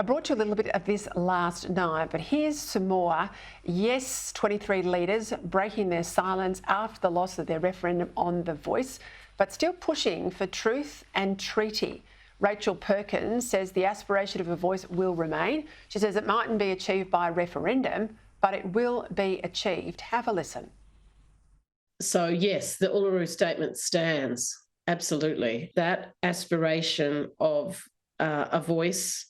I brought you a little bit of this last night, but here's some more Yes23 leaders breaking their silence after the loss of their referendum on the Voice, but still pushing for truth and treaty. Rachel Perkins says the aspiration of a voice will remain. She says it mightn't be achieved by a referendum, but it will be achieved. Have a listen. So yes, the Uluru Statement stands. Absolutely. That aspiration of a voice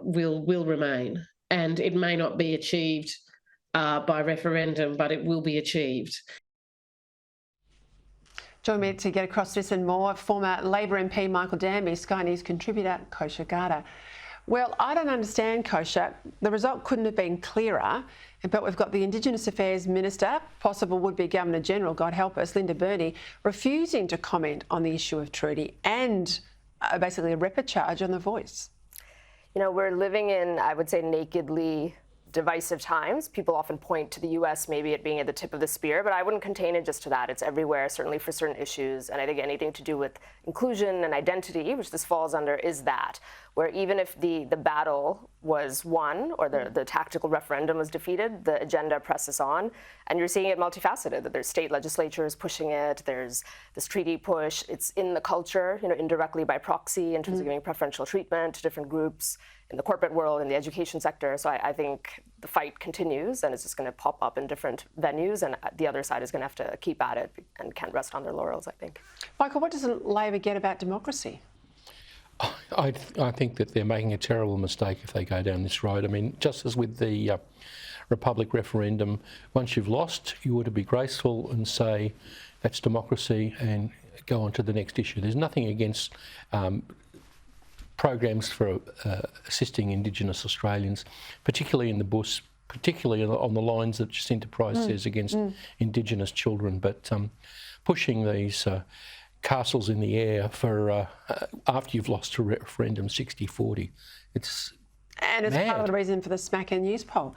will remain, and it may not be achieved by referendum, but it will be achieved. Join me to get across this and more, former Labor MP Michael Danby, Sky News contributor, Kosher Garda. Well, I don't understand, Kosher. The result couldn't have been clearer, but we've got the Indigenous Affairs Minister, possible would-be Governor-General, God help us, Linda Burney, refusing to comment on the issue of treaty and basically a repercharge on the Voice. You know, we're living in, I would say, nakedly divisive times. People often point to the US maybe at being at the tip of the spear, but I wouldn't contain it just to that. It's everywhere, certainly for certain issues. And I think anything to do with inclusion and identity, which this falls under, is that, where even if the battle was won or the tactical referendum was defeated, the agenda presses on. And you're seeing it multifaceted, that there's state legislatures pushing it, there's this treaty push, it's in the culture, you know, indirectly by proxy in terms of giving preferential treatment to different groups in the corporate world, in the education sector. So I think the fight continues, and it's just going to pop up in different venues, and the other side is going to have to keep at it and can't rest on their laurels, I think. Michael, what does Labor get about democracy? I think that they're making a terrible mistake if they go down this road. I mean, just as with the Republic referendum, once you've lost, you ought to be graceful and say that's democracy and go on to the next issue. There's nothing against programs for assisting Indigenous Australians, particularly in the bush, particularly on the lines that Jacinta Price says against Indigenous children, but pushing these castles in the air for after you've lost a referendum 60-40. It's And it's mad. part of the reason for the Smacker News poll.